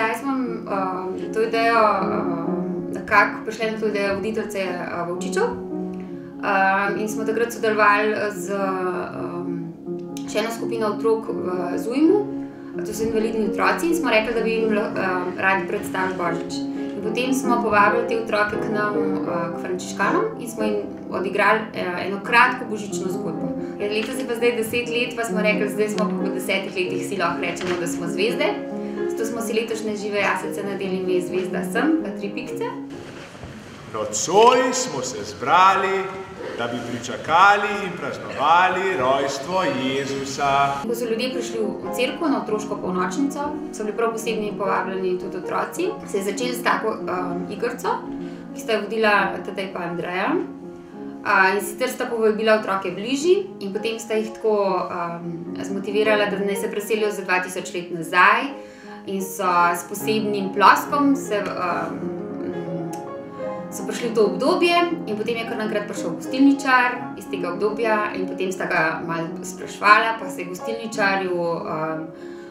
nazaj smo to idejo, nekako prišli na to idejo voditeljice Vovčičev in smo takrat sodelovali z še eno skupino otrok v Zujmu, to so invalidni otroci, in smo rekli, da bi jim radi predstavili Božič. In potem smo povabili te otroke k nam, k frančiškanom, in smo jim odigrali eno kratko božično zgodbo. Letos je pa zdaj 10 let, pa smo rekli, zdaj smo po 10 letih si lahko rečemo, da smo zvezde. Zato smo si letošnje žive jaslice nadeli ime Zvezda sem, pa 3 pikce. Nocoj smo se zbrali, da bi pričakali in praznovali rojstvo Jezusa. Ko so ljudje prišli v cerkev na otroško polnočnico, so bili prav posebni povabljeni tudi otroci. Se je začeli s tako igrico, ki sta jo vodila Tadej pa Andreja. In sicer sta povabila otroke bližji in potem sta jih tako zmotivirala, da naj se preselijo za 2000 let nazaj in so s posebnim ploskom so prišli v to obdobje in potem je kar naenkrat prišel gostilničar iz tega obdobja in potem sta ga malo spraševala, pa se je gostilničarju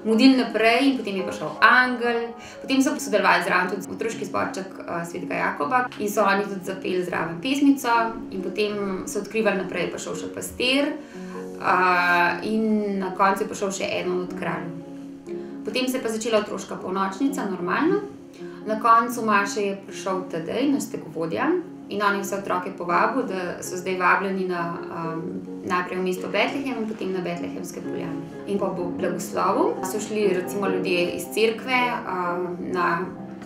mudil naprej in potem je prišel angel. Potem so sodelovali zraven tudi otroški zborček Svetega Jakoba in so oni tudi zapeli zraven pesmico in potem so odkrivali naprej, je prišel še pastir in na koncu je prišel še eden od kraljev. Potem se je pa začela otroška polnočnica, normalno. Na koncu maše je prišel Tadej, naš stegovodja, in on je vse otroke povabil, da so zdaj vabljeni najprej v mesto Betlehem in potem na Betlehemske poljane. In po blagoslovu so šli recimo ljudje iz cerkve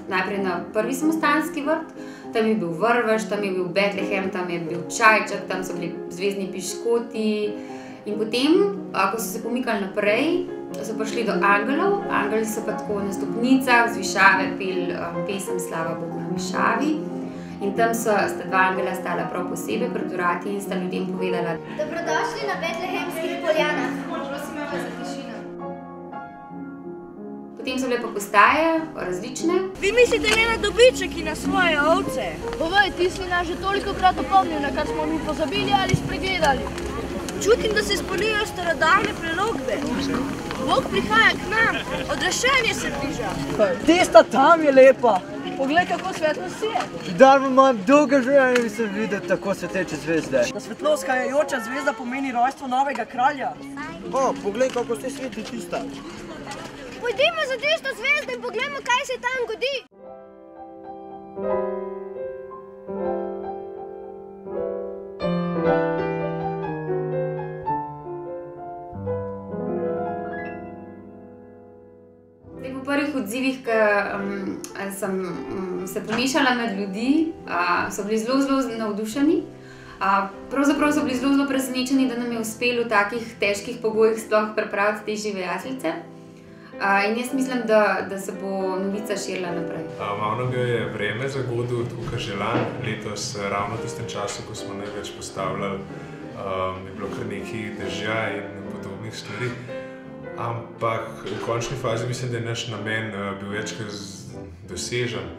najprej na prvi samostanski vrt. Tam je bil vrvež, tam je bil Betlehem, tam je bil čajček, tam so bili zvezdni piškoti. In potem, ko so se pomikali naprej, so prišli do angelov. Angeli so pa tako na stopnicah z višave peli pesem Slava Bogu na višavi. In tam sta 2 angela stala prav posebej pred vrati in sta ljudem povedala: Dobrodošli na Betlehemskih poljanah. Prosim vas za tišino. Potem so bile pa postaje različne. Vi mislite le na dobiček in na svoje ovce? Povej, ti si nas že tolikokrat opomnil, na kar smo mi pozabili ali spregledali. Čutim, da se izpolnjujejo starodavne prelogbe. Bog prihaja k nam, odraščanje se bliža. Tista tam je lepa. Poglej, kako svetlo si je. Darmo imam dolgo življenje in sem videl tako sveteče zvezde. Ta svetlo skajajoča zvezda pomeni rojstvo novega kralja. Poglej, kako se sveti tista. Pojdimo za tisto zvezdo in poglejmo, kaj se tam godi. V prvih odzivih, ko sem se pomešala med ljudi, so bili zelo navdušeni. Pravzaprav so bili zelo presenečeni, da nam je uspelo v takih težkih pogojih sploh pripraviti te žive jaslice. In jaz mislim, da se bo novica širila naprej. Malo nam je vreme zagodilo, tako kot že lani. Letos, ravno v tistem času, ko smo največ postavljali, je bilo kar nekaj dežja in podobnih stvari. Ampak v končni fazi mislim, da je naš namen bil večkrat dosežen.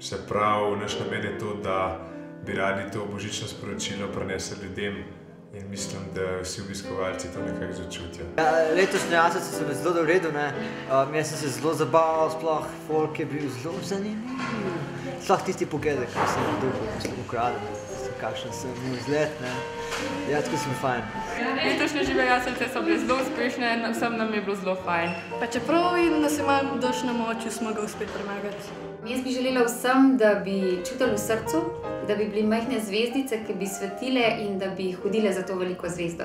Se pravi, naš namen je to, da bi radi to božično sporočilo prinesli ljudem in mislim, da vsi obiskovalci to nekako začutijo. Letošnje jaslice so bile zelo v redu, jaz sem se zelo zabaval, sploh folk je bil zelo zanimiv. Sploh tisti poglede, kaj sem dobil, ko sem ukradel, kakšen sem imel izlet. Ja, tako sem fajn. Letošnje žive jaslice so bile zelo uspešne, vsem nam je bilo zelo fajn. Pa čeprav vidim, da se malo dož na moči, smo ga uspeli premagati. Jaz bi želela vsem, da bi čutili v srcu, da bi bili majhne zvezdice, ki bi svetile in da bi hodile za to veliko zvezdo.